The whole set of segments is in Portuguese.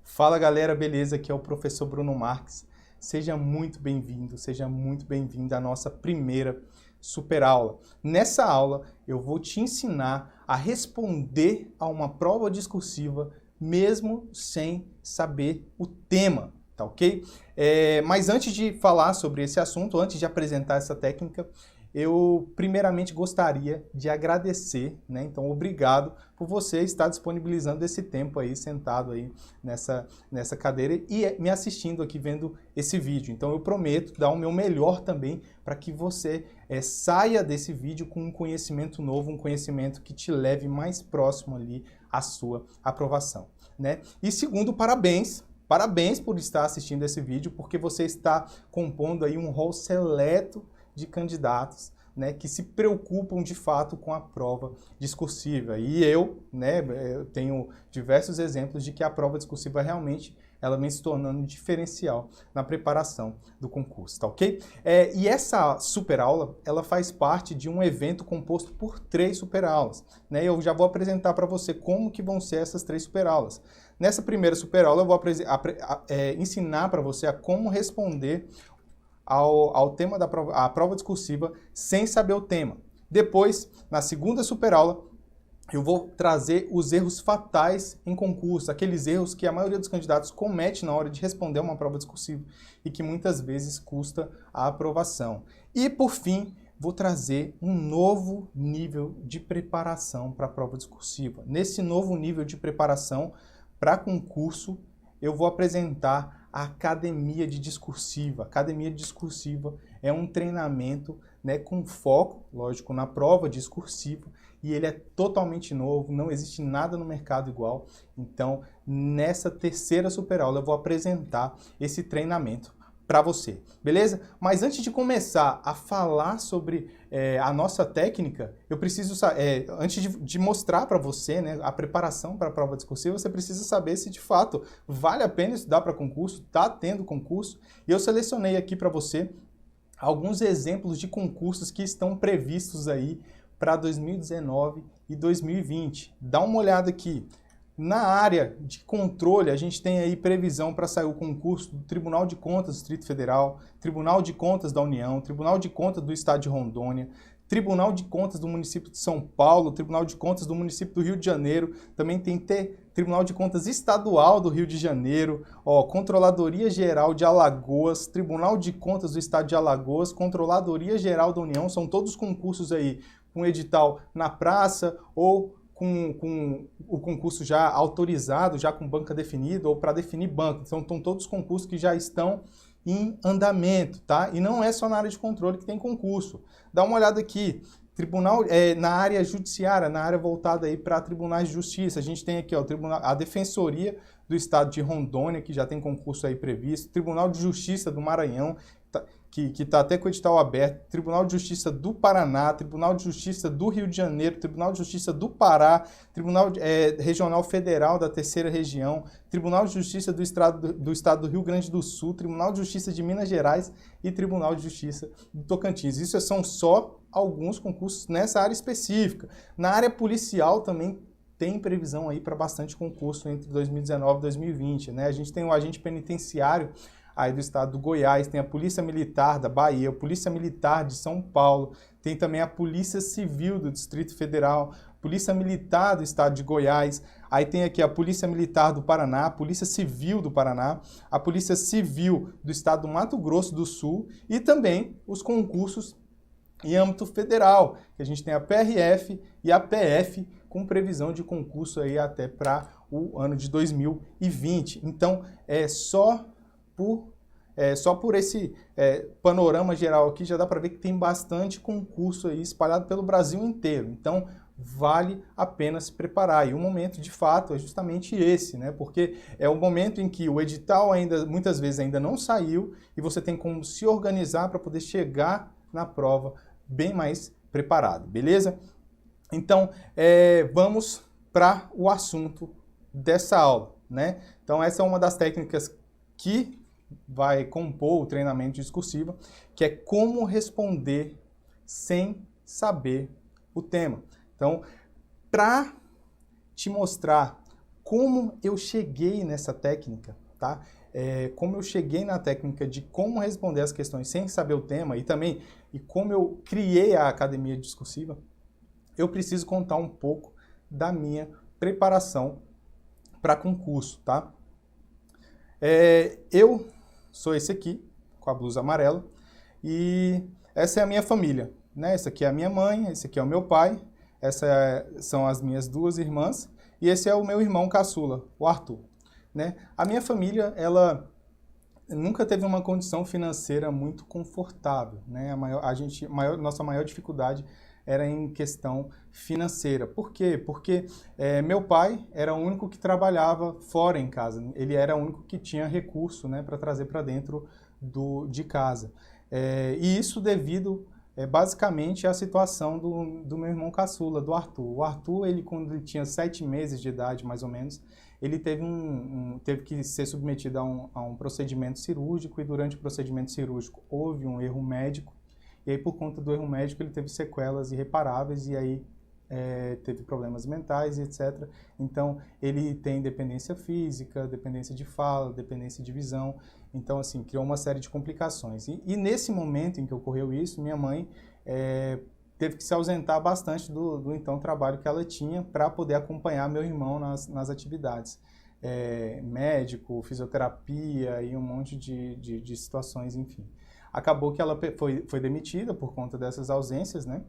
Fala galera, beleza? Aqui é o professor Bruno Marques. Seja muito bem-vindo, seja muito bem-vinda à nossa primeira super aula. Nessa aula eu vou te ensinar a responder a uma prova discursiva mesmo sem saber o tema, tá ok? Mas antes de falar sobre esse assunto, antes de apresentar essa técnica, eu primeiramente gostaria de agradecer, né? Então, obrigado por você estar disponibilizando esse tempo aí, sentado aí nessa cadeira e me assistindo aqui, vendo esse vídeo. Então, eu prometo dar o meu melhor também para que você saia desse vídeo com um conhecimento novo, um conhecimento que te leve mais próximo ali à sua aprovação, né? E segundo, parabéns! Parabéns por estar assistindo esse vídeo, porque você está compondo aí um rol seleto de candidatos, né, que se preocupam de fato com a prova discursiva. E eu tenho diversos exemplos de que a prova discursiva realmente ela vem se tornando um diferencial na preparação do concurso, tá ok? E essa super aula, ela faz parte de um evento composto por 3 super aulas, né? Eu já vou apresentar para você como que vão ser essas 3 super aulas. Nessa primeira super aula, eu vou ensinar para você a como responder ao tema da prova discursiva sem saber o tema. Depois, na segunda super aula, eu vou trazer os erros fatais em concurso, aqueles erros que a maioria dos candidatos comete na hora de responder uma prova discursiva e que muitas vezes custa a aprovação. E, por fim, vou trazer um novo nível de preparação para a prova discursiva. Nesse novo nível de preparação para concurso, eu vou apresentar a Academia de Discursiva. A Academia de Discursiva é um treinamento, né, com foco, lógico, na prova discursiva, e ele é totalmente novo, não existe nada no mercado igual. Então, nessa terceira super aula, eu vou apresentar esse treinamento para você, beleza? Mas antes de começar a falar sobre a nossa técnica, eu preciso, antes de mostrar para você, né, a preparação para a prova discursiva, você precisa saber se de fato vale a pena estudar para concurso, está tendo concurso. E eu selecionei aqui para você alguns exemplos de concursos que estão previstos aí para 2019 e 2020. Dá uma olhada aqui. Na área de controle, a gente tem aí previsão para sair o concurso do Tribunal de Contas do Distrito Federal, Tribunal de Contas da União, Tribunal de Contas do Estado de Rondônia, Tribunal de Contas do município de São Paulo, Tribunal de Contas do município do Rio de Janeiro, também tem Tribunal de Contas Estadual do Rio de Janeiro, Controladoria Geral de Alagoas, Tribunal de Contas do Estado de Alagoas, Controladoria Geral da União, são todos concursos aí com edital na praça ou com o concurso já autorizado, já com banca definida ou para definir banca. Então, estão todos os concursos que já estão em andamento, tá? E não é só na área de controle que tem concurso. Dá uma olhada aqui, tribunal, na área judiciária, na área voltada aí para tribunais de justiça. A gente tem aqui, a Defensoria do Estado de Rondônia, que já tem concurso aí previsto, Tribunal de Justiça do Maranhão, que está até com o edital aberto, Tribunal de Justiça do Paraná, Tribunal de Justiça do Rio de Janeiro, Tribunal de Justiça do Pará, Tribunal Regional Federal da Terceira Região, Tribunal de Justiça do Estado do Rio Grande do Sul, Tribunal de Justiça de Minas Gerais e Tribunal de Justiça do Tocantins. Isso são só alguns concursos nessa área específica. Na área policial também tem previsão aí para bastante concurso entre 2019 e 2020, né? A gente tem o agente penitenciário aí do estado do Goiás, tem a Polícia Militar da Bahia, a Polícia Militar de São Paulo, tem também a Polícia Civil do Distrito Federal, Polícia Militar do estado de Goiás, aí tem aqui a Polícia Militar do Paraná, a Polícia Civil do Paraná, a Polícia Civil do estado do Mato Grosso do Sul e também os concursos em âmbito federal, que a gente tem a PRF e a PF com previsão de concurso aí até para o ano de 2020. Então, só por esse panorama geral aqui, já dá para ver que tem bastante concurso aí espalhado pelo Brasil inteiro. Então, vale a pena se preparar. E o momento, de fato, é justamente esse, né? Porque é o momento em que o edital muitas vezes ainda não saiu e você tem como se organizar para poder chegar na prova bem mais preparado, beleza? Então, vamos para o assunto dessa aula, né? Então, essa é uma das técnicas que vai compor o treinamento discursivo, que é como responder sem saber o tema. Então, para te mostrar como eu cheguei nessa técnica, tá? Como eu cheguei na técnica de como responder as questões sem saber o tema e como eu criei a academia discursiva, eu preciso contar um pouco da minha preparação para concurso, tá? Eu sou esse aqui, com a blusa amarela, e essa é a minha família, né? Essa aqui é a minha mãe, esse aqui é o meu pai, são as minhas duas irmãs, e esse é o meu irmão caçula, o Arthur, né? A minha família, ela nunca teve uma condição financeira muito confortável, né? Nossa maior dificuldade era em questão financeira. Por quê? Porque meu pai era o único que trabalhava fora em casa. Ele era o único que tinha recurso, né, para trazer para dentro de casa. E isso devido basicamente à situação do meu irmão caçula, do Arthur. O Arthur, quando ele tinha 7 meses de idade, mais ou menos, ele teve que ser submetido a um procedimento cirúrgico, e durante o procedimento cirúrgico houve um erro médico, e aí por conta do erro médico ele teve sequelas irreparáveis, e aí teve problemas mentais, etc. Então ele tem dependência física, dependência de fala, dependência de visão, então assim, criou uma série de complicações. E nesse momento em que ocorreu isso, minha mãe teve que se ausentar bastante do então trabalho que ela tinha para poder acompanhar meu irmão nas atividades. Médico, fisioterapia e um monte de situações, enfim. Acabou que ela foi demitida por conta dessas ausências, né?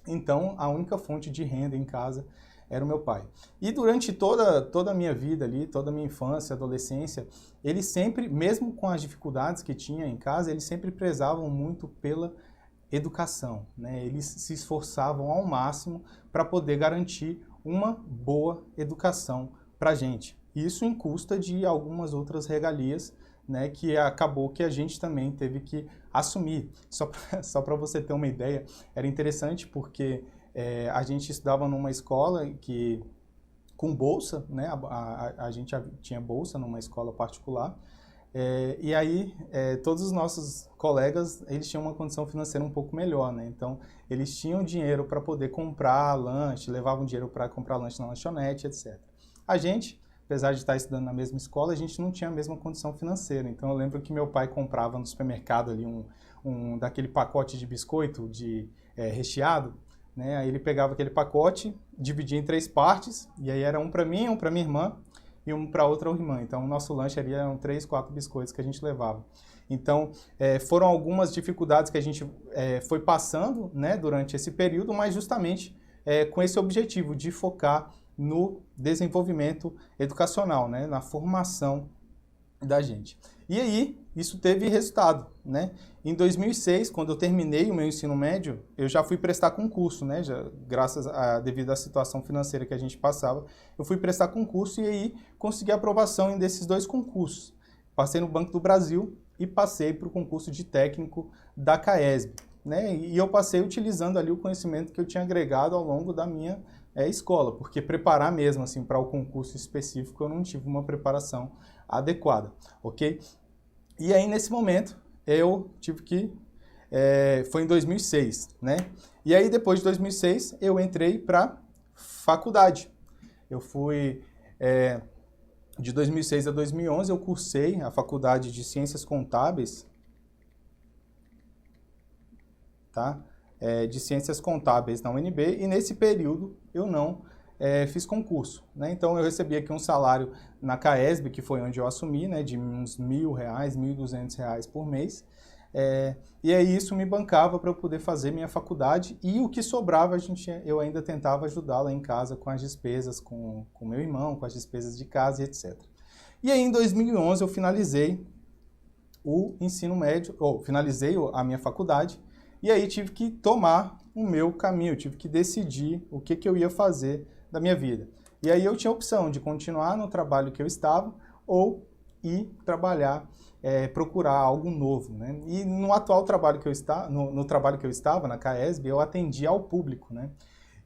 Então, a única fonte de renda em casa era o meu pai. E durante toda a minha vida ali, toda a minha infância, adolescência, eles sempre, mesmo com as dificuldades que tinha em casa, eles sempre prezavam muito pela educação, né? Eles se esforçavam ao máximo para poder garantir uma boa educação para a gente. Isso em custa de algumas outras regalias, né, que acabou que a gente também teve que assumir. Só para você ter uma ideia, era interessante porque a gente estudava numa escola com bolsa, né, a gente tinha bolsa numa escola particular, e aí todos os nossos colegas, eles tinham uma condição financeira um pouco melhor, né? Então eles tinham dinheiro para poder comprar lanche, levavam dinheiro para comprar lanche na lanchonete, etc. A gente, apesar de estar estudando na mesma escola, a gente não tinha a mesma condição financeira. Então eu lembro que meu pai comprava no supermercado ali daquele pacote de biscoito recheado, né? Aí ele pegava aquele pacote, dividia em 3 partes, e aí era um para mim, um para minha irmã e um para outra irmã. Então o nosso lanche ali eram 3, 4 biscoitos que a gente levava. Então foram algumas dificuldades que a gente foi passando, né, durante esse período, mas justamente com esse objetivo de focar no desenvolvimento educacional, né, na formação da gente. E aí, isso teve resultado, né? Em 2006, quando eu terminei o meu ensino médio, eu já fui prestar concurso, né? Devido à situação financeira que a gente passava, eu fui prestar concurso e aí consegui aprovação em desses 2 concursos. Passei no Banco do Brasil e passei para o concurso de técnico da CAESB, né? E eu passei utilizando ali o conhecimento que eu tinha agregado ao longo da minha escola, porque preparar mesmo assim para o concurso específico eu não tive uma preparação adequada, ok? E aí nesse momento eu tive que foi em 2006, né? E aí depois de 2006 eu entrei para faculdade. Eu fui de 2006 a 2011 eu cursei a faculdade de Ciências Contábeis, tá? De Ciências Contábeis na UNB, e nesse período eu não fiz concurso, né? Então eu recebi aqui um salário na CAESB, que foi onde eu assumi, né, de uns R$1.000, R$1.200 por mês, e aí isso me bancava para eu poder fazer minha faculdade, e o que sobrava eu ainda tentava ajudar lá em casa com as despesas, com meu irmão, com as despesas de casa e etc. E aí em 2011 eu finalizei o ensino médio, finalizei a minha faculdade, e aí tive que tomar o meu caminho, tive que decidir o que eu ia fazer da minha vida. E aí eu tinha a opção de continuar no trabalho que eu estava ou ir trabalhar, procurar algo novo, né? E no atual trabalho que eu estava, no trabalho que eu estava, na CAESB, eu atendia ao público, né?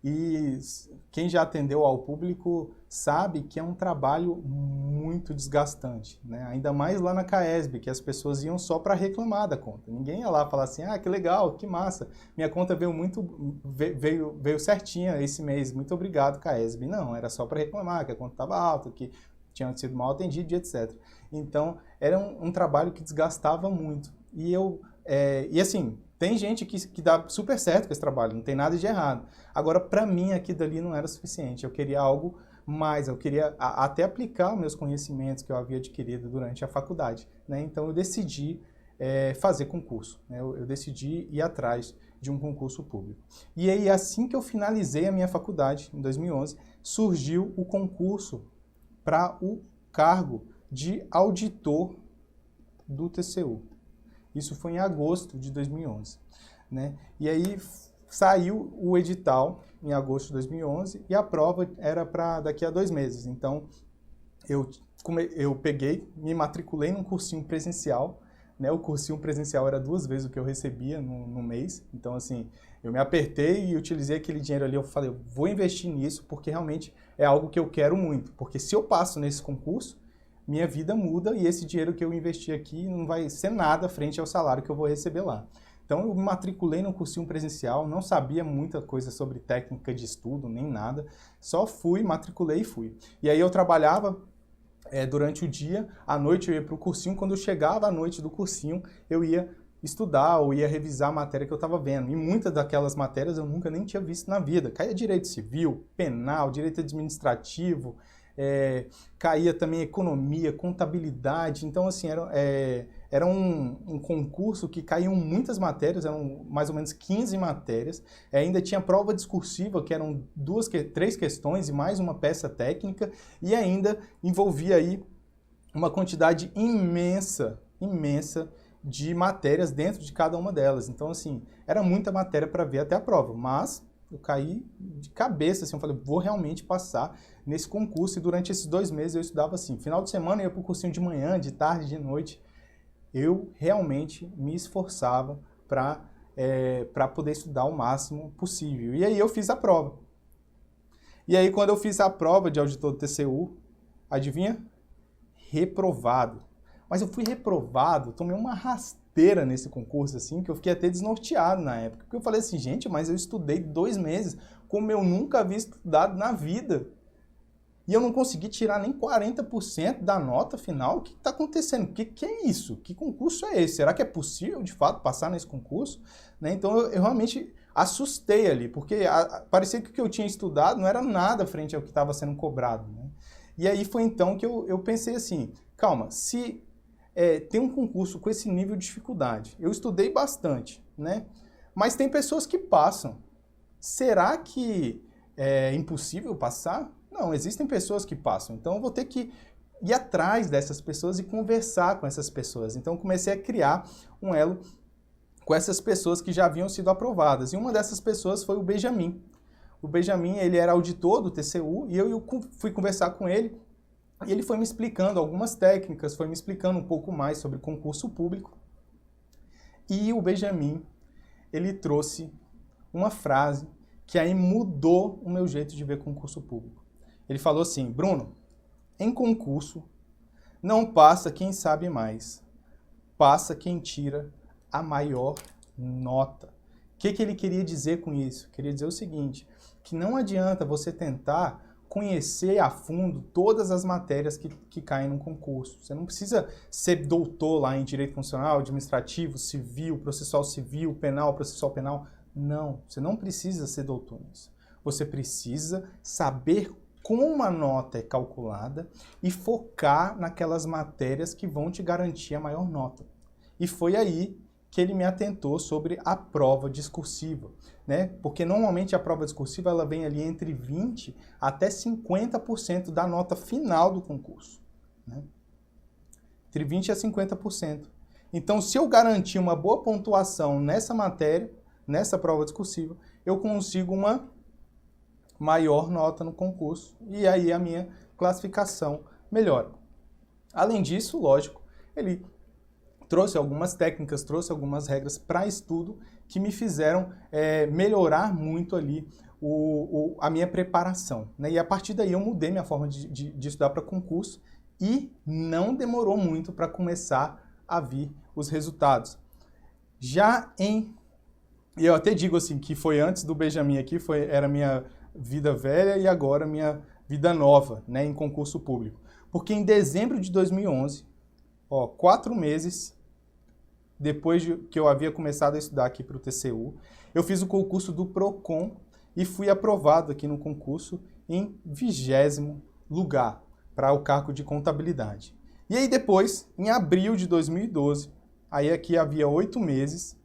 E quem já atendeu ao público sabe que é um trabalho muito desgastante, né? Ainda mais lá na CAESB, que as pessoas iam só para reclamar da conta. Ninguém ia lá falar assim, ah, que legal, que massa, minha conta veio certinha esse mês, muito obrigado, CAESB. Não, era só para reclamar que a conta estava alta, que tinha sido mal atendido, etc. Então, era um trabalho que desgastava muito. E assim, tem gente que dá super certo com esse trabalho, não tem nada de errado. Agora, para mim, aquilo dali não era suficiente. Eu queria algo mais, eu queria até aplicar os meus conhecimentos que eu havia adquirido durante a faculdade, né? Então, eu decidi fazer concurso, né? Eu decidi ir atrás de um concurso público. E aí, assim que eu finalizei a minha faculdade, em 2011, surgiu o concurso para o cargo de auditor do TCU. Isso foi em agosto de 2011, né? E aí saiu o edital em agosto de 2011 e a prova era para daqui a 2 meses. Então, eu peguei, me matriculei num cursinho presencial, né? O cursinho presencial era 2 vezes o que eu recebia no mês. Então, assim, eu me apertei e utilizei aquele dinheiro ali. Eu falei, eu vou investir nisso porque realmente é algo que eu quero muito. Porque se eu passo nesse concurso, minha vida muda e esse dinheiro que eu investi aqui não vai ser nada frente ao salário que eu vou receber lá. Então, eu me matriculei no cursinho presencial, não sabia muita coisa sobre técnica de estudo, nem nada. Só fui, matriculei e fui. E aí eu trabalhava durante o dia, à noite eu ia para o cursinho. Quando eu chegava à noite do cursinho, eu ia estudar ou ia revisar a matéria que eu estava vendo. E muitas daquelas matérias eu nunca nem tinha visto na vida. Caía direito civil, penal, direito administrativo, caía também economia, contabilidade. Então, assim, era um concurso que caíam muitas matérias, eram mais ou menos 15 matérias. Ainda tinha prova discursiva, que eram 3 questões e mais uma peça técnica, e ainda envolvia aí uma quantidade imensa de matérias dentro de cada uma delas. Então, assim, era muita matéria para ver até a prova, mas eu caí de cabeça, assim, eu falei, vou realmente passar nesse concurso. E durante esses 2 meses eu estudava assim, final de semana eu ia para o cursinho de manhã, de tarde, de noite. Eu realmente me esforçava para poder estudar o máximo possível. E aí eu fiz a prova. E aí quando eu fiz a prova de auditor do TCU, adivinha? Reprovado. Mas eu fui reprovado, tomei uma rasteira nesse concurso, assim, que eu fiquei até desnorteado na época. Porque eu falei assim, gente, mas eu estudei 2 meses, como eu nunca havia estudado na vida. E eu não consegui tirar nem 40% da nota final. O que está acontecendo? O que é isso? Que concurso é esse? Será que é possível, de fato, passar nesse concurso? Né? Então, eu realmente assustei ali, porque parecia que o que eu tinha estudado não era nada frente ao que estava sendo cobrado. Né? E aí foi então que eu pensei assim, calma, se tem um concurso com esse nível de dificuldade, eu estudei bastante, né? Mas tem pessoas que passam. Será que é impossível passar? Não, existem pessoas que passam, então eu vou ter que ir atrás dessas pessoas e conversar com essas pessoas. Então eu comecei a criar um elo com essas pessoas que já haviam sido aprovadas. E uma dessas pessoas foi o Benjamin. O Benjamin, ele era auditor do TCU e eu fui conversar com ele e ele foi me explicando algumas técnicas, foi me explicando um pouco mais sobre concurso público. E o Benjamin, ele trouxe uma frase que aí mudou o meu jeito de ver concurso público. Ele falou assim, Bruno, em concurso não passa quem sabe mais, passa quem tira a maior nota. O que ele queria dizer com isso? Queria dizer o seguinte, que não adianta você tentar conhecer a fundo todas as matérias que caem no concurso. Você não precisa ser doutor lá em direito constitucional, administrativo, civil, processual civil, penal, processual penal. Não, você não precisa ser doutor nisso. Você precisa saber como a nota é calculada e focar naquelas matérias que vão te garantir a maior nota. E foi aí que ele me atentou sobre a prova discursiva, né? Porque normalmente a prova discursiva ela vem ali entre 20% até 50% da nota final do concurso, né? Entre 20% a 50%. Então, se eu garantir uma boa pontuação nessa matéria, nessa prova discursiva, eu consigo uma maior nota no concurso e aí a minha classificação melhora. Além disso, lógico, ele trouxe algumas técnicas, trouxe algumas regras para estudo que me fizeram melhorar muito ali a minha preparação, né? E a partir daí eu mudei minha forma de estudar para concurso e não demorou muito para começar a vir os resultados. E eu até digo assim, que foi antes do Benjamin aqui, era minha vida velha e agora minha vida nova, né, em concurso público. Porque em dezembro de 2011, 4 meses depois que eu havia começado a estudar aqui para o TCU, eu fiz o concurso do PROCON e fui aprovado aqui no concurso em 20º lugar para o cargo de contabilidade. E aí depois, em abril de 2012, aí aqui havia 8 meses,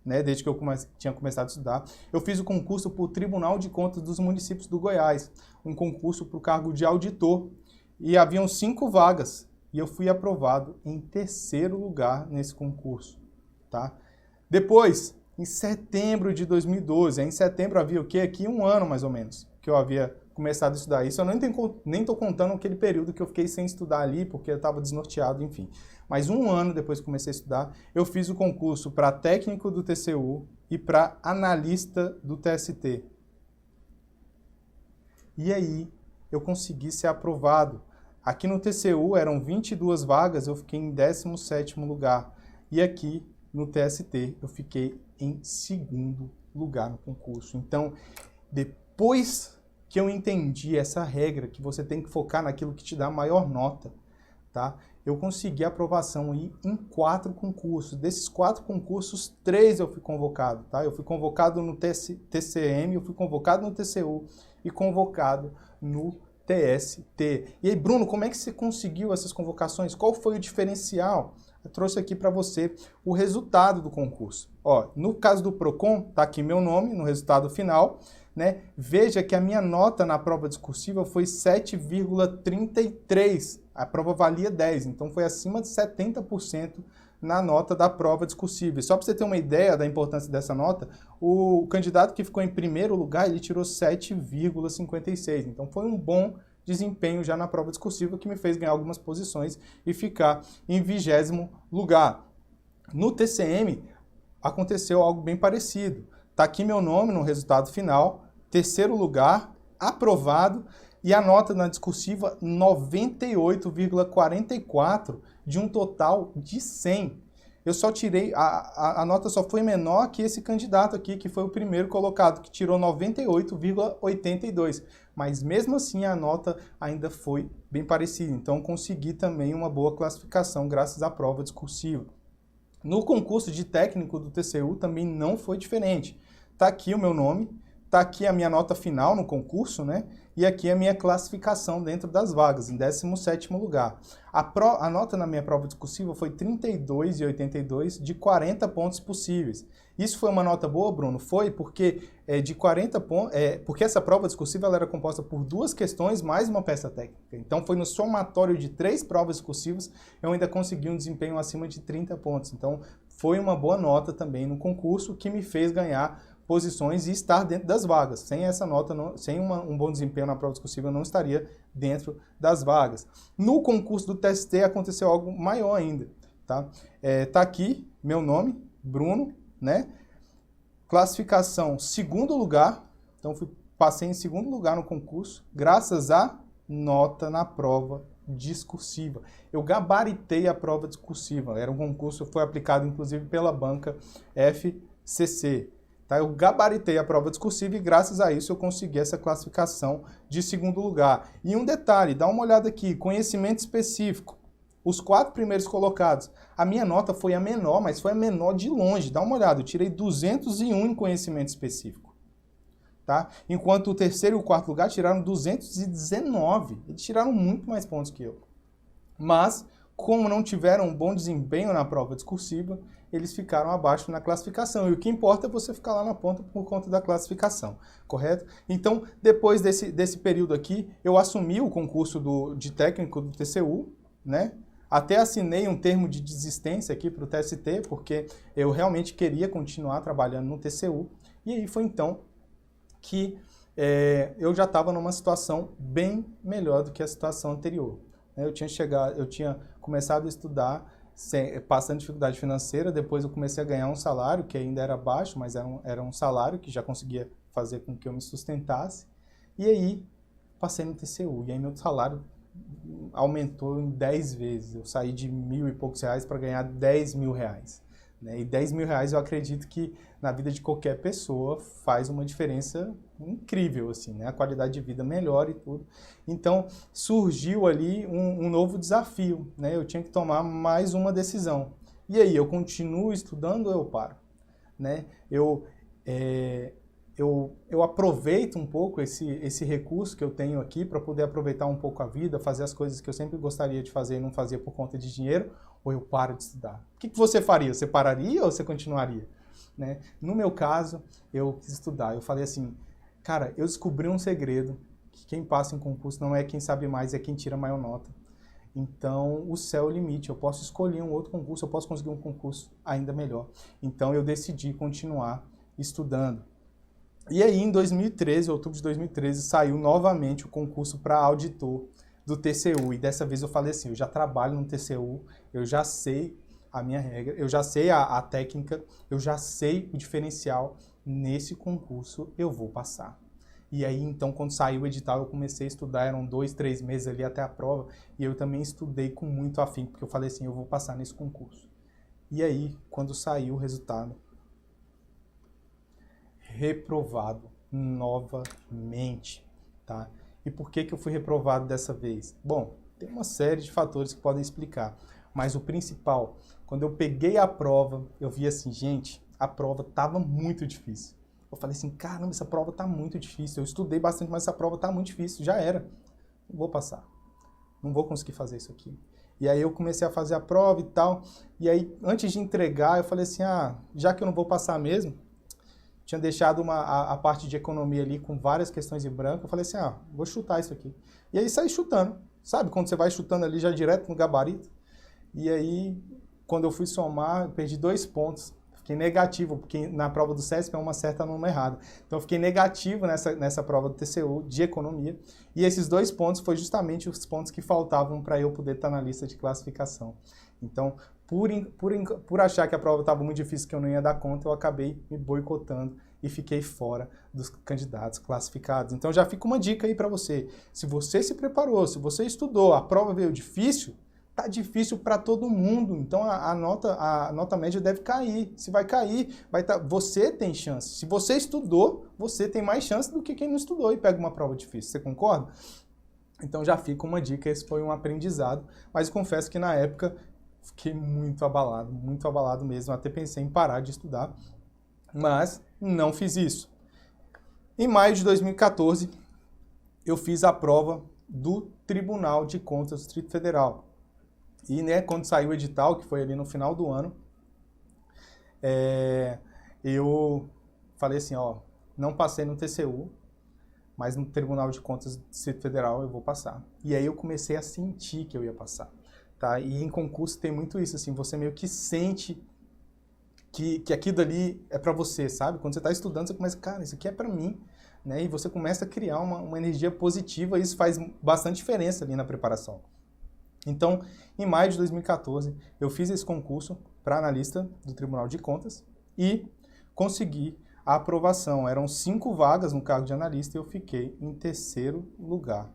né, desde que eu tinha começado a estudar, eu fiz o concurso para o Tribunal de Contas dos Municípios do Goiás, um concurso para o cargo de auditor, e haviam 5 vagas, e eu fui aprovado em 3º lugar nesse concurso, tá? Depois, em setembro de 2012, em setembro havia o quê? Aqui 1 ano mais ou menos, que eu havia começado a estudar isso. Eu nem estou contando aquele período que eu fiquei sem estudar ali, porque eu estava desnorteado, enfim. Mas 1 ano depois que comecei a estudar, eu fiz o concurso para técnico do TCU e para analista do TST. E aí, eu consegui ser aprovado. Aqui no TCU eram 22 vagas, eu fiquei em 17º lugar. E aqui no TST eu fiquei em 2º lugar no concurso. Então, depois que eu entendi essa regra, que você tem que focar naquilo que te dá maior nota, tá? Eu consegui aprovação aí em 4 concursos. Desses 4 concursos, 3 eu fui convocado, tá? Eu fui convocado no TCM, eu fui convocado no TCU e convocado no TST. E aí, Bruno, como é que você conseguiu essas convocações? Qual foi o diferencial? Eu trouxe aqui para você o resultado do concurso. No caso do PROCON, tá aqui meu nome no resultado final, né? Veja que a minha nota na prova discursiva foi 7,33. A prova valia 10, então foi acima de 70% na nota da prova discursiva. E só para você ter uma ideia da importância dessa nota, o candidato que ficou em 1º lugar, ele tirou 7,56. Então foi um bom desempenho já na prova discursiva que me fez ganhar algumas posições e ficar em 20º lugar. No TCM aconteceu algo bem parecido. Está aqui meu nome no resultado final, 3º lugar, aprovado, e a nota na discursiva 98,44 de um total de 100. Eu só tirei, a nota só foi menor que esse candidato aqui, que foi o primeiro colocado, que tirou 98,82. Mas mesmo assim a nota ainda foi bem parecida. Então consegui também uma boa classificação graças à prova discursiva. No concurso de técnico do TCU também não foi diferente. Está aqui o meu nome, está aqui a minha nota final no concurso, né? E aqui a minha classificação dentro das vagas, em 17º lugar. A nota na minha prova discursiva foi 32,82 de 40 pontos possíveis. Isso foi uma nota boa, Bruno? Foi porque de 40 pontos, porque essa prova discursiva ela era composta por 2 questões mais uma peça técnica. Então foi no somatório de 3 provas discursivas eu ainda consegui um desempenho acima de 30 pontos. Então foi uma boa nota também no concurso que me fez ganhar posições e estar dentro das vagas. Sem essa nota, sem um bom desempenho na prova discursiva, eu não estaria dentro das vagas. No concurso do TST aconteceu algo maior ainda. Tá? Tá aqui meu nome, Bruno, né? Classificação 2º lugar, então passei em 2º lugar no concurso, graças à nota na prova discursiva. Eu gabaritei a prova discursiva, era um concurso que foi aplicado inclusive pela banca FCC. Tá? Eu gabaritei a prova discursiva e graças a isso eu consegui essa classificação de 2º lugar. E um detalhe, dá uma olhada aqui, conhecimento específico. Os 4 primeiros colocados, a minha nota foi a menor, mas foi a menor de longe. Dá uma olhada, eu tirei 201 em conhecimento específico. Tá? Enquanto o 3º e o 4º lugar tiraram 219. Eles tiraram muito mais pontos que eu. Mas, como não tiveram um bom desempenho na prova discursiva, eles ficaram abaixo na classificação. E o que importa é você ficar lá na ponta por conta da classificação, correto? Então, depois desse período aqui, eu assumi o concurso de técnico do TCU, né? Até assinei um termo de desistência aqui para o TST, porque eu realmente queria continuar trabalhando no TCU. E aí foi então que eu já estava numa situação bem melhor do que a situação anterior. Eu tinha começado a estudar passando dificuldade financeira, depois eu comecei a ganhar um salário que ainda era baixo, mas era um salário que já conseguia fazer com que eu me sustentasse. E aí, passei no TCU. E aí, meu salário aumentou em 10 vezes. Eu saí de R$ 1.000 e poucos para ganhar R$ 10.000. Né? E R$ 10.000 eu acredito que na vida de qualquer pessoa faz uma diferença incrível, assim, né? A qualidade de vida melhora e tudo. Então, surgiu ali um novo desafio, né? Eu tinha que tomar mais uma decisão. E aí, eu continuo estudando ou eu paro? Né? Eu aproveito um pouco esse recurso que eu tenho aqui para poder aproveitar um pouco a vida, fazer as coisas que eu sempre gostaria de fazer e não fazia por conta de dinheiro, ou eu paro de estudar? O que você faria? Você pararia ou você continuaria? Né? No meu caso, eu quis estudar. Eu falei assim, cara, eu descobri um segredo, que quem passa em concurso não é quem sabe mais, é quem tira a maior nota. Então, o céu é o limite. Eu posso escolher um outro concurso, eu posso conseguir um concurso ainda melhor. Então, eu decidi continuar estudando. E aí, em 2013, outubro de 2013, saiu novamente o concurso para auditor do TCU. E dessa vez eu falei assim, eu já trabalho no TCU, eu já sei a minha regra, eu já sei a técnica, eu já sei o diferencial. Nesse concurso eu vou passar. E aí, então, quando saiu o edital, eu comecei a estudar, eram 2, 3 meses ali até a prova, e eu também estudei com muito afinco, porque eu falei assim, eu vou passar nesse concurso. E aí, quando saiu o resultado, reprovado novamente, tá? E por que eu fui reprovado dessa vez? Bom, tem uma série de fatores que podem explicar, mas o principal, quando eu peguei a prova, eu vi assim, gente, a prova estava muito difícil. Eu falei assim, caramba, essa prova tá muito difícil. Eu estudei bastante, mas essa prova tá muito difícil. Já era. Não vou passar. Não vou conseguir fazer isso aqui. E aí eu comecei a fazer a prova e tal. E aí, antes de entregar, eu falei assim, já que eu não vou passar mesmo, tinha deixado a parte de economia ali com várias questões em branco. Eu falei assim, vou chutar isso aqui. E aí saí chutando. Sabe quando você vai chutando ali já direto no gabarito? E aí, quando eu fui somar, eu perdi 2 pontos. Fiquei negativo, porque na prova do CESP é uma certa número errado. Então, eu fiquei negativo nessa prova do TCU de economia. E esses 2 pontos foi justamente os pontos que faltavam para eu poder estar na lista de classificação. Então, por achar que a prova estava muito difícil, que eu não ia dar conta, eu acabei me boicotando e fiquei fora dos candidatos classificados. Então, já fica uma dica aí para você. Se você se preparou, se você estudou, a prova veio difícil, tá difícil para todo mundo, então a nota média deve cair. Se vai cair, você tem chance. Se você estudou, você tem mais chance do que quem não estudou e pega uma prova difícil. Você concorda? Então já fica uma dica, esse foi um aprendizado, mas confesso que na época fiquei muito abalado mesmo, até pensei em parar de estudar, mas não fiz isso. Em maio de 2014, eu fiz a prova do Tribunal de Contas do Distrito Federal. E, né, quando saiu o edital, que foi ali no final do ano, eu falei assim, não passei no TCU, mas no Tribunal de Contas do Distrito Federal eu vou passar. E aí eu comecei a sentir que eu ia passar, tá? E em concurso tem muito isso, assim, você meio que sente que aquilo ali é para você, sabe? Quando você está estudando, você começa, cara, isso aqui é para mim, né? E você começa a criar uma energia positiva, e isso faz bastante diferença ali na preparação. Então, em maio de 2014, eu fiz esse concurso para analista do Tribunal de Contas e consegui a aprovação. Eram 5 vagas no cargo de analista e eu fiquei em 3º lugar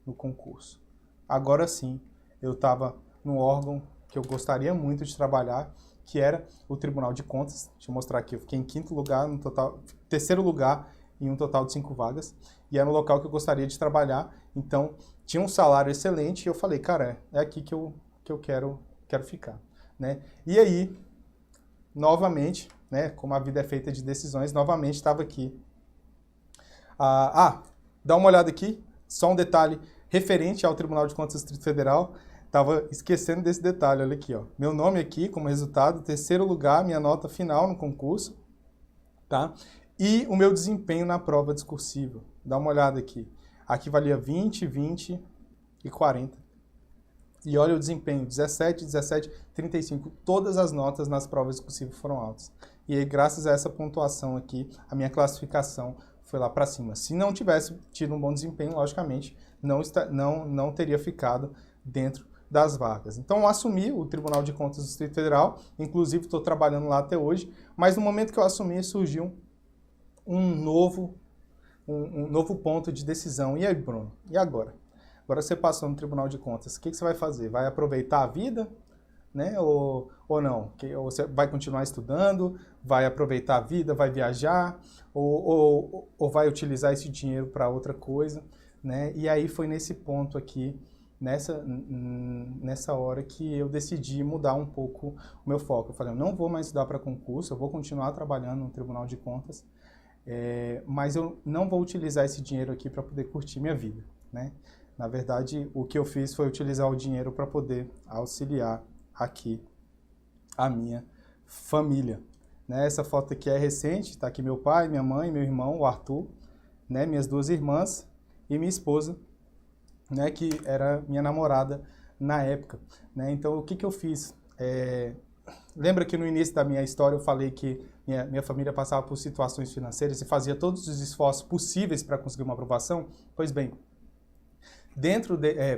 no concurso. Agora sim, eu estava no órgão que eu gostaria muito de trabalhar, que era o Tribunal de Contas. Deixa eu mostrar aqui, eu fiquei em 5º lugar, no total, 3º lugar em um total de 5 vagas. E era um local que eu gostaria de trabalhar, então tinha um salário excelente e eu falei, cara, é aqui que eu quero ficar, né? E aí, novamente, né, como a vida é feita de decisões, novamente estava aqui. Dá uma olhada aqui, só um detalhe referente ao Tribunal de Contas do Distrito Federal, estava esquecendo desse detalhe, olha aqui, meu nome aqui como resultado, 3º lugar, minha nota final no concurso, tá? E o meu desempenho na prova discursiva. Dá uma olhada aqui. Aqui valia 20, 20 e 40. E olha o desempenho, 17, 17, 35. Todas as notas nas provas discursivas foram altas. E aí, graças a essa pontuação aqui, a minha classificação foi lá para cima. Se não tivesse tido um bom desempenho, logicamente, não teria ficado dentro das vagas. Então, eu assumi o Tribunal de Contas do Distrito Federal, inclusive estou trabalhando lá até hoje, mas no momento que eu assumi, surgiu um novo ponto de decisão. E aí, Bruno? E agora? Agora você passou no Tribunal de Contas, o que você vai fazer? Vai aproveitar a vida, né? Ou não? Ou você vai continuar estudando, vai aproveitar a vida, vai viajar, ou vai utilizar esse dinheiro para outra coisa, né? E aí foi nesse ponto aqui, nessa hora que eu decidi mudar um pouco o meu foco. Eu falei, eu não vou mais estudar para concurso, eu vou continuar trabalhando no Tribunal de Contas, mas eu não vou utilizar esse dinheiro aqui para poder curtir minha vida, né? Na verdade, o que eu fiz foi utilizar o dinheiro para poder auxiliar aqui a minha família, né? Essa foto aqui é recente, está aqui meu pai, minha mãe, meu irmão, o Arthur, né? Minhas duas irmãs e minha esposa, né? Que era minha namorada na época, né? Então, o que eu fiz? Lembra que no início da minha história eu falei que minha família passava por situações financeiras e fazia todos os esforços possíveis para conseguir uma aprovação? Pois bem,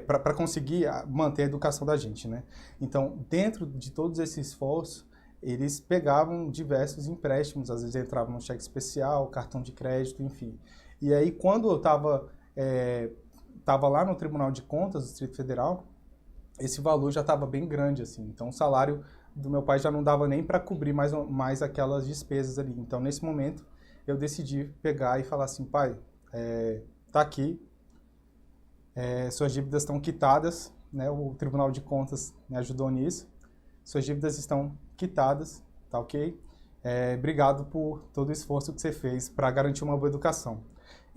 para conseguir manter a educação da gente, né? Então, dentro de todos esses esforços, eles pegavam diversos empréstimos, às vezes entravam no cheque especial, cartão de crédito, enfim. E aí, quando eu estava lá no Tribunal de Contas do Distrito Federal, esse valor já estava bem grande, assim. Então, o salário do meu pai já não dava nem para cobrir mais aquelas despesas ali. Então, nesse momento, eu decidi pegar e falar assim, pai, tá aqui, suas dívidas estão quitadas, né? O Tribunal de Contas me ajudou nisso. Suas dívidas estão quitadas, tá ok? Obrigado por todo o esforço que você fez para garantir uma boa educação.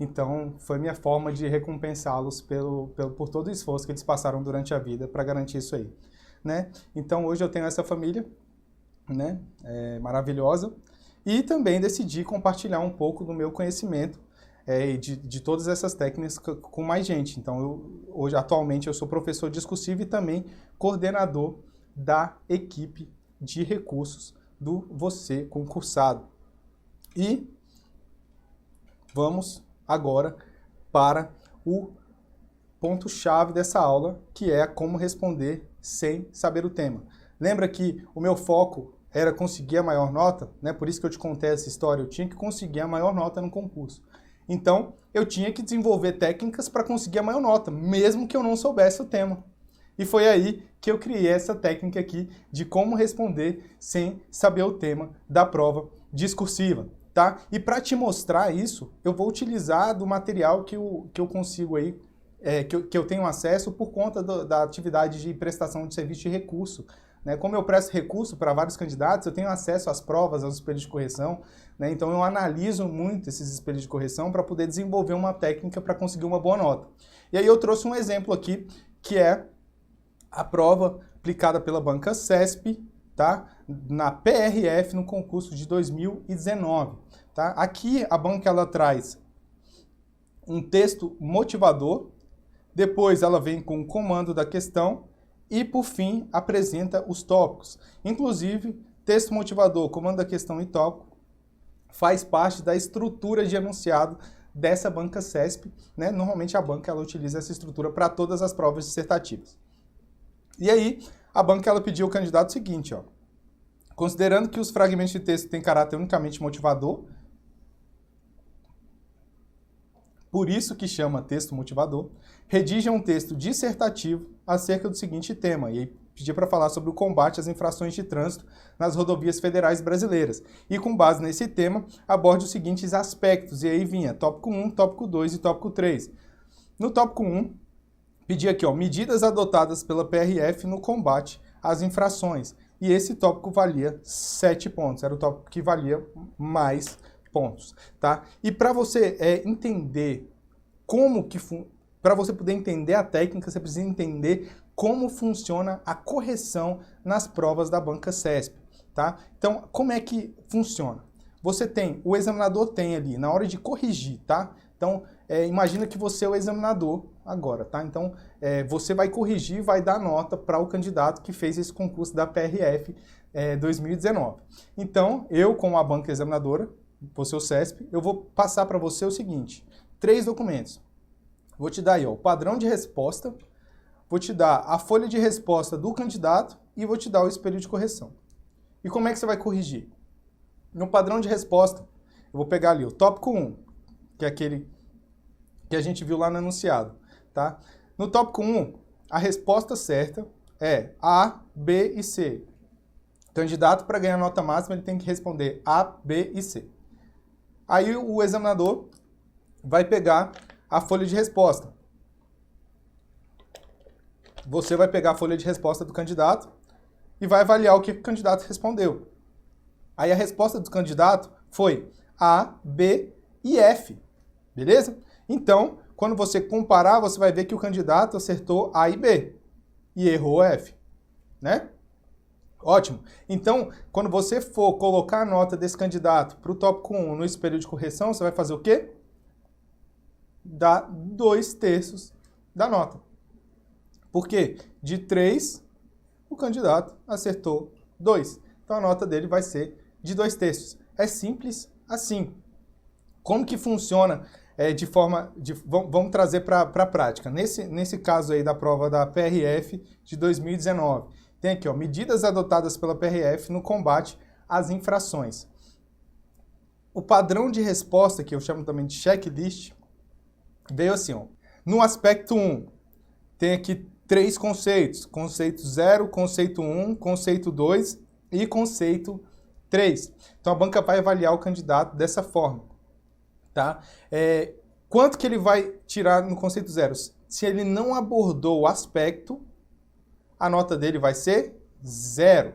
Então, foi minha forma de recompensá-los por todo o esforço que eles passaram durante a vida para garantir isso aí, né? Então, hoje eu tenho essa família, né? Maravilhosa, e também decidi compartilhar um pouco do meu conhecimento de todas essas técnicas com mais gente. Então, atualmente, eu sou professor discursivo e também coordenador da equipe de recursos do Você Concursado. E vamos agora para o ponto-chave dessa aula, que é como responder sem saber o tema. Lembra que o meu foco era conseguir a maior nota, né? Por isso que eu te contei essa história, eu tinha que conseguir a maior nota no concurso. Então, eu tinha que desenvolver técnicas para conseguir a maior nota, mesmo que eu não soubesse o tema. E foi aí que eu criei essa técnica aqui de como responder sem saber o tema da prova discursiva, tá? E para te mostrar isso, eu vou utilizar do material que eu consigo aí, que eu tenho acesso por conta da atividade de prestação de serviço de recurso, né? Como eu presto recurso para vários candidatos, eu tenho acesso às provas, aos espelhos de correção, né? Então eu analiso muito esses espelhos de correção para poder desenvolver uma técnica para conseguir uma boa nota. E aí eu trouxe um exemplo aqui, que é a prova aplicada pela banca CESP, tá? Na PRF, no concurso de 2019. Tá? Aqui a banca ela traz um texto motivador, depois ela vem com o comando da questão e, por fim, apresenta os tópicos. Inclusive, texto motivador, comando da questão e tópico faz parte da estrutura de enunciado dessa banca CESP, né? Normalmente a banca ela utiliza essa estrutura para todas as provas dissertativas. E aí, a banca ela pediu ao candidato o seguinte, ó, considerando que os fragmentos de texto têm caráter unicamente motivador, por isso que chama texto motivador, redija um texto dissertativo acerca do seguinte tema, e aí pedia para falar sobre o combate às infrações de trânsito nas rodovias federais brasileiras. E com base nesse tema, aborde os seguintes aspectos, e aí vinha tópico 1, tópico 2 e tópico 3. No tópico 1, pedia aqui, ó, medidas adotadas pela PRF no combate às infrações. E esse tópico valia 7 pontos, era o tópico que valia mais pontos, tá? E para você entender para você poder entender a técnica, você precisa entender como funciona a correção nas provas da banca CESP, tá? Então, como é que funciona? O examinador tem ali, na hora de corrigir, tá? Então, imagina que você é o examinador agora, tá? Então, você vai corrigir, vai dar nota para o candidato que fez esse concurso da PRF 2019. Então, eu, como a banca examinadora, você o CESP, eu vou passar para você o seguinte, 3 documentos. Vou te dar aí, ó, o padrão de resposta, vou te dar a folha de resposta do candidato e vou te dar o espelho de correção. E como é que você vai corrigir? No padrão de resposta, vou pegar ali o tópico 1, que é aquele que a gente viu lá no enunciado, tá? No tópico 1, a resposta certa é A, B e C. O candidato, para ganhar nota máxima, ele tem que responder A, B e C. Aí o examinador vai pegar a folha de resposta. Você vai pegar a folha de resposta do candidato e vai avaliar o que o candidato respondeu. Aí a resposta do candidato foi A, B e F, beleza? Então, quando você comparar, você vai ver que o candidato acertou A e B e errou F, né? Ótimo. Então, quando você for colocar a nota desse candidato para o tópico 1 no espelho de correção, você vai fazer o quê? Dá 2/3 da nota. Por quê? De 3, o candidato acertou 2. Então, a nota dele vai ser de 2/3. É simples assim. Como que funciona vamos trazer para a prática. Nesse caso aí da prova da PRF de 2019, tem aqui, ó, medidas adotadas pela PRF no combate às infrações. O padrão de resposta, que eu chamo também de checklist, veio assim, ó. No aspecto 1, tem aqui 3 conceitos. Conceito 0, conceito 1, conceito 2 e conceito 3. Então, a banca vai avaliar o candidato dessa forma, tá? Quanto que ele vai tirar no conceito 0? Se ele não abordou o aspecto, a nota dele vai ser 0.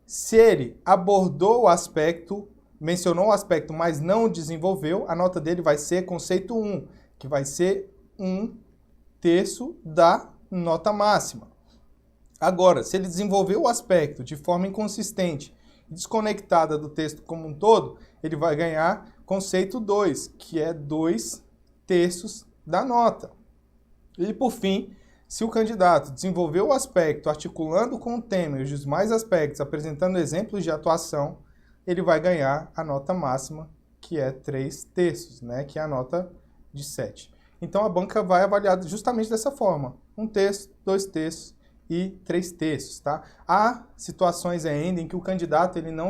Se ele abordou o aspecto, mencionou o aspecto, mas não desenvolveu, a nota dele vai ser conceito 1, que vai ser 1/3 da nota máxima. Agora, se ele desenvolveu o aspecto de forma inconsistente, desconectada do texto como um todo, ele vai ganhar conceito 2, que é 2/3 da nota. E, por fim, se o candidato desenvolveu o aspecto articulando com o tema e os demais aspectos, apresentando exemplos de atuação, ele vai ganhar a nota máxima, que é 3/3, né? Que é a nota de 7. Então, a banca vai avaliar justamente dessa forma: 1/3, 2/3 e 3/3, tá? Há situações ainda em que o candidato ele não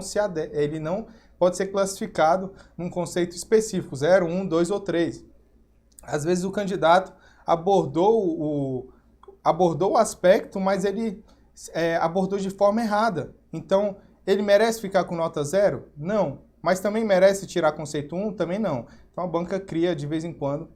pode ser classificado num conceito específico, 0, 1, 2 ou 3. Às vezes o candidato abordou o aspecto, mas ele abordou de forma errada. Então, ele merece ficar com nota 0? Não. Mas também merece tirar conceito 1? Também não. Então, a banca cria, de vez em quando,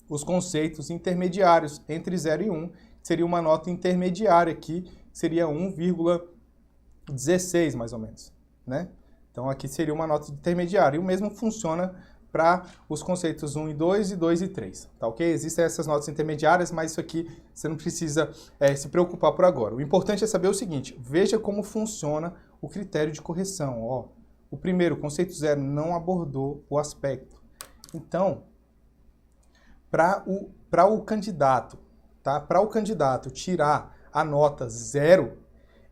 os conceitos intermediários entre 0 e 1. Seria uma nota intermediária aqui, seria 1,16 mais ou menos, né? Então, aqui seria uma nota intermediária. E o mesmo funciona para os conceitos 1 e 2 e 2 e 3, tá ok? Existem essas notas intermediárias, mas isso aqui você não precisa se preocupar por agora. O importante é saber o seguinte: veja como funciona o critério de correção. Ó, o primeiro, conceito 0, não abordou o aspecto. Então, para o candidato, tá? Para o candidato tirar a nota 0,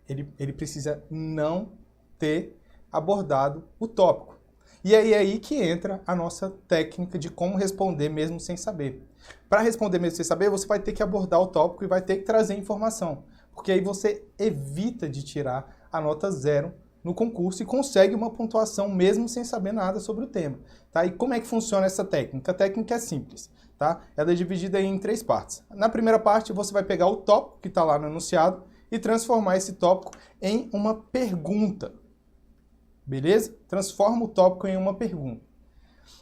ele precisa não ter abordado o tópico. E é aí que entra a nossa técnica de como responder mesmo sem saber. Para responder mesmo sem saber, você vai ter que abordar o tópico e vai ter que trazer informação. Porque aí você evita de tirar a nota 0 no concurso e consegue uma pontuação mesmo sem saber nada sobre o tema. Tá? E como é que funciona essa técnica? A técnica é simples. Tá? Ela é dividida em 3 partes. Na primeira parte, você vai pegar o tópico que está lá no enunciado e transformar esse tópico em uma pergunta. Beleza? Transforma o tópico em uma pergunta.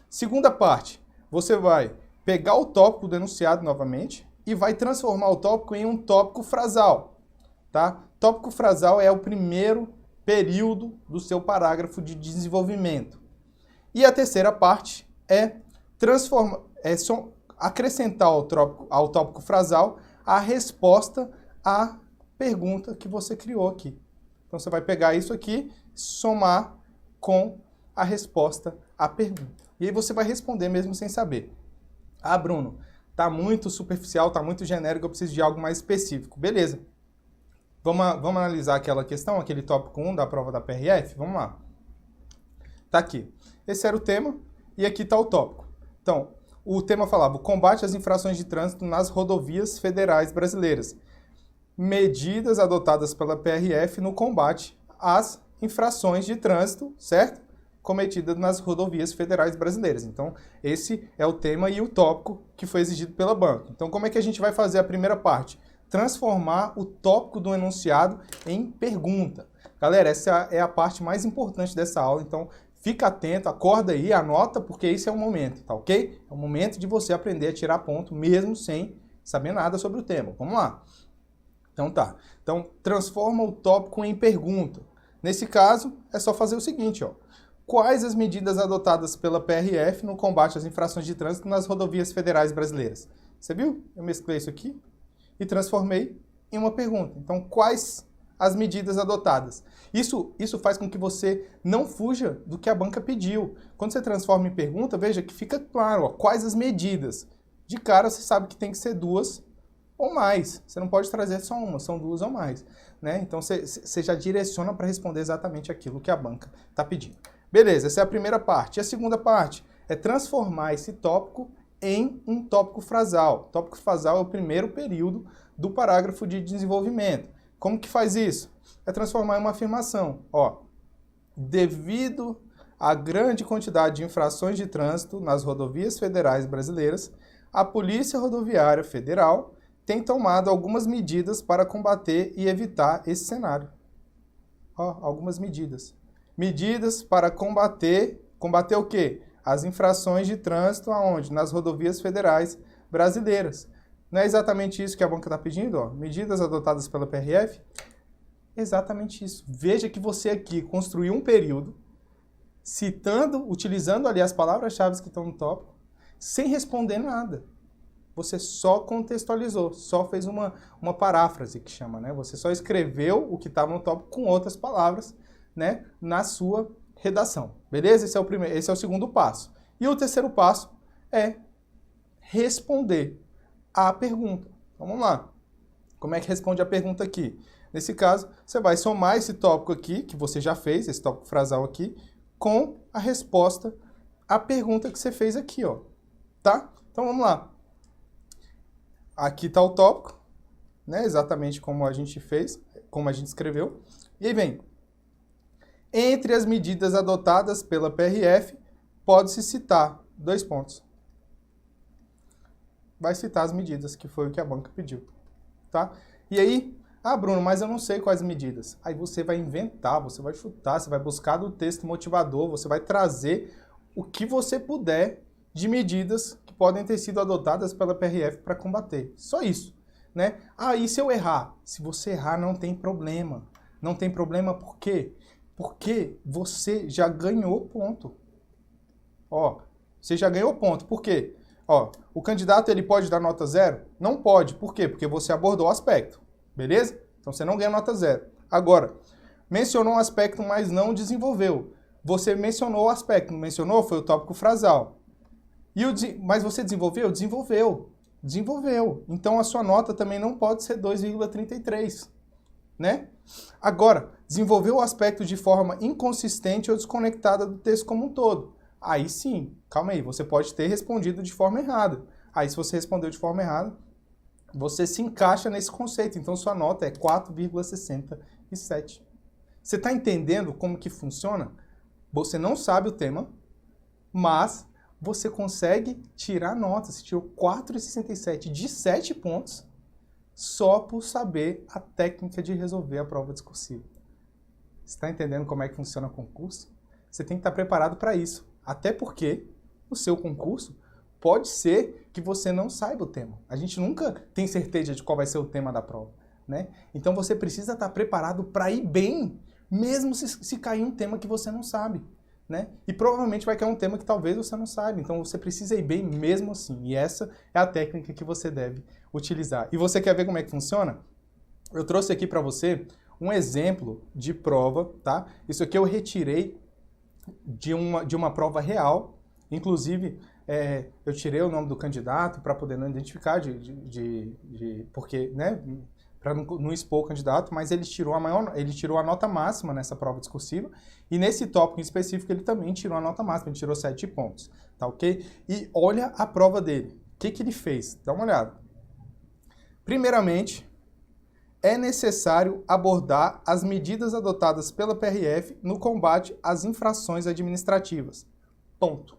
Segunda parte, você vai pegar o tópico do enunciado novamente e vai transformar o tópico em um tópico frasal. Tá? Tópico frasal é o primeiro período do seu parágrafo de desenvolvimento. E a terceira parte é acrescentar ao tópico frasal a resposta à pergunta que você criou aqui. Então, você vai pegar isso aqui, somar com a resposta à pergunta. E aí você vai responder mesmo sem saber. Ah, Bruno, tá muito superficial, tá muito genérico, eu preciso de algo mais específico. Beleza. Vamos analisar aquela questão, aquele tópico 1 da prova da PRF? Vamos lá. Tá aqui. Esse era o tema e aqui tá o tópico. Então, o tema falava: o combate às infrações de trânsito nas rodovias federais brasileiras. Medidas adotadas pela PRF no combate às infrações de trânsito, certo? cometidas nas rodovias federais brasileiras. Então, esse é o tema e o tópico que foi exigido pela banca. Então, como é que a gente vai fazer a primeira parte? Transformar o tópico do enunciado em pergunta. Galera, essa é a parte mais importante dessa aula, então fica atento, acorda aí, anota, porque esse é o momento, tá ok? É o momento de você aprender a tirar ponto, mesmo sem saber nada sobre o tema. Vamos lá. Então tá. Então, transforma o tópico em pergunta. Nesse caso, é só fazer o seguinte, ó. Quais as medidas adotadas pela PRF no combate às infrações de trânsito nas rodovias federais brasileiras? Você viu? Eu mesclei isso aqui e transformei em uma pergunta. Então, quais as medidas adotadas? Isso faz com que você não fuja do que a banca pediu. Quando você transforma em pergunta, veja que fica claro, ó, quais as medidas. De cara, você sabe que tem que ser 2 ou mais. Você não pode trazer só uma, são 2 ou mais. Né? Então, você já direciona para responder exatamente aquilo que a banca está pedindo. Beleza, essa é a primeira parte. E a segunda parte é transformar esse tópico em um tópico frasal. O tópico frasal é o primeiro período do parágrafo de desenvolvimento. Como que faz isso? É transformar em uma afirmação. Ó, devido à grande quantidade de infrações de trânsito nas rodovias federais brasileiras, a Polícia Rodoviária Federal tem tomado algumas medidas para combater e evitar esse cenário. Ó, algumas medidas. Medidas para combater o quê? As infrações de trânsito aonde? Nas rodovias federais brasileiras. Não é exatamente isso que a banca está pedindo? Ó? Medidas adotadas pela PRF? Exatamente isso. Veja que você aqui construiu um período, citando, utilizando ali as palavras-chave que estão no tópico, sem responder nada. Você só contextualizou, só fez uma paráfrase que chama, né? Você só escreveu o que estava no tópico com outras palavras, né, na sua redação. Beleza? Esse é o segundo passo. E o terceiro passo é responder à pergunta. Vamos lá. Como é que responde a pergunta aqui? Nesse caso, você vai somar esse tópico aqui, que você já fez, esse tópico frasal aqui, com a resposta à pergunta que você fez aqui, ó. Tá? Então vamos lá. Aqui está o tópico, né? Exatamente como a gente fez, como a gente escreveu. E aí vem. Entre as medidas adotadas pela PRF, pode-se citar 2 pontos. Vai citar as medidas, que foi o que a banca pediu. Tá? E aí, Bruno, mas eu não sei quais medidas. Aí você vai inventar, você vai chutar, você vai buscar do texto motivador, você vai trazer o que você puder de medidas que podem ter sido adotadas pela PRF para combater. Só isso. Né? E se eu errar? Se você errar, não tem problema. Não tem problema por quê? Porque você já ganhou ponto. Ó, você já ganhou ponto. Por quê? Ó, o candidato ele pode dar nota 0? Não pode. Por quê? Porque você abordou o aspecto. Beleza? Então você não ganha nota 0. Agora, mencionou um aspecto, mas não desenvolveu. Você mencionou o aspecto, não mencionou? Foi o tópico frasal. Mas você desenvolveu? Desenvolveu. Então a sua nota também não pode ser 2,33. Né? Agora, desenvolveu o aspecto de forma inconsistente ou desconectada do texto como um todo. Aí sim, calma aí, você pode ter respondido de forma errada. Aí se você respondeu de forma errada, você se encaixa nesse conceito. Então sua nota é 4,67. Você está entendendo como que funciona? Você não sabe o tema, mas você consegue tirar nota. Você tirou 4,67 de 7 pontos só por saber a técnica de resolver a prova discursiva. Você está entendendo como é que funciona o concurso? Você tem que estar preparado para isso. Até porque o seu concurso pode ser que você não saiba o tema. A gente nunca tem certeza de qual vai ser o tema da prova. Né? Então você precisa estar preparado para ir bem, mesmo se cair um tema que você não sabe. Né? E provavelmente vai cair um tema que talvez você não saiba. Então você precisa ir bem mesmo assim. E essa é a técnica que você deve utilizar. E você quer ver como é que funciona? Eu trouxe aqui para você um exemplo de prova, tá? Isso aqui eu retirei de uma prova real. Inclusive, eu tirei o nome do candidato para poder não identificar, porque, né? Para não expor o candidato, mas ele tirou a nota máxima nessa prova discursiva, e nesse tópico em específico ele também tirou a nota máxima, ele tirou 7 pontos, tá ok? E olha a prova dele, o que ele fez? Dá uma olhada. Primeiramente, é necessário abordar as medidas adotadas pela PRF no combate às infrações administrativas. Ponto.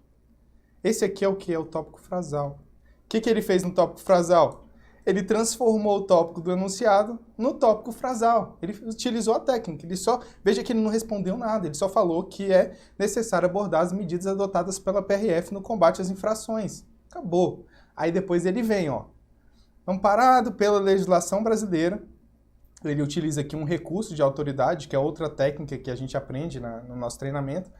Esse aqui é o que? É o tópico frasal. O que ele fez no tópico frasal? Ele transformou o tópico do enunciado no tópico frasal. Ele utilizou a técnica. Veja que ele não respondeu nada, ele só falou que é necessário abordar as medidas adotadas pela PRF no combate às infrações. Acabou. Aí depois ele vem, ó. Amparado pela legislação brasileira, ele utiliza aqui um recurso de autoridade, que é outra técnica que a gente aprende no nosso treinamento,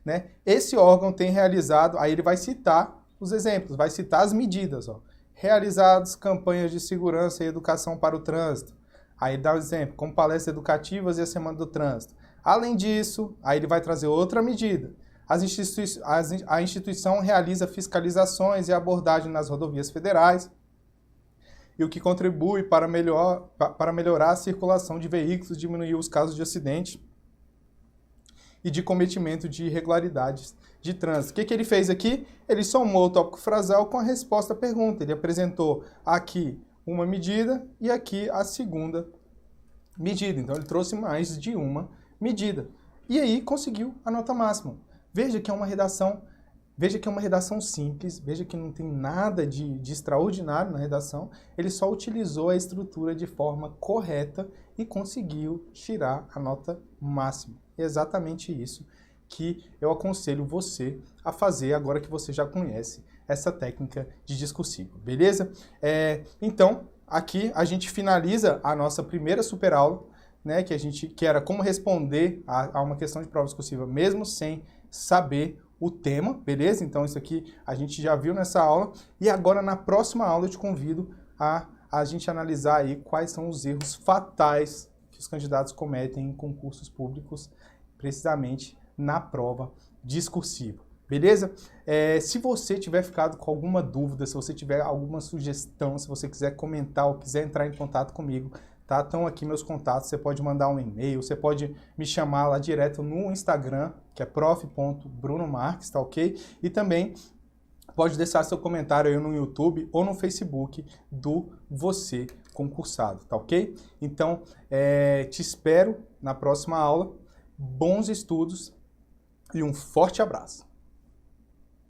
né? Esse órgão tem realizado, aí ele vai citar os exemplos, vai citar as medidas, ó. Realizados campanhas de segurança e educação para o trânsito. Aí dá um exemplo, como palestras educativas e a Semana do Trânsito. Além disso, aí ele vai trazer outra medida. A instituição realiza fiscalizações e abordagem nas rodovias federais, e o que contribui para melhorar a circulação de veículos, diminuir os casos de acidente e de cometimento de irregularidades de trânsito. O que ele fez aqui? Ele somou o tópico frasal com a resposta à pergunta. Ele apresentou aqui uma medida e aqui a segunda medida. Então, ele trouxe mais de uma medida. E aí, conseguiu a nota máxima. Veja que é uma redação simples, veja que não tem nada de extraordinário na redação, ele só utilizou a estrutura de forma correta e conseguiu tirar a nota máxima. É exatamente isso que eu aconselho você a fazer agora que você já conhece essa técnica de discursivo, beleza? Então, aqui a gente finaliza a nossa primeira super aula, né, que era como responder a uma questão de prova discursiva mesmo sem saber o tema, beleza? Então isso aqui a gente já viu nessa aula e agora na próxima aula eu te convido a gente analisar aí quais são os erros fatais que os candidatos cometem em concursos públicos, precisamente na prova discursiva, beleza? Se você tiver ficado com alguma dúvida, se você tiver alguma sugestão, se você quiser comentar ou quiser entrar em contato comigo, tá? Estão aqui meus contatos, você pode mandar um e-mail, você pode me chamar lá direto no Instagram, que é prof.brunomarques, tá ok? E também pode deixar seu comentário aí no YouTube ou no Facebook do Você Concursado, tá ok? Então, te espero na próxima aula, bons estudos e um forte abraço!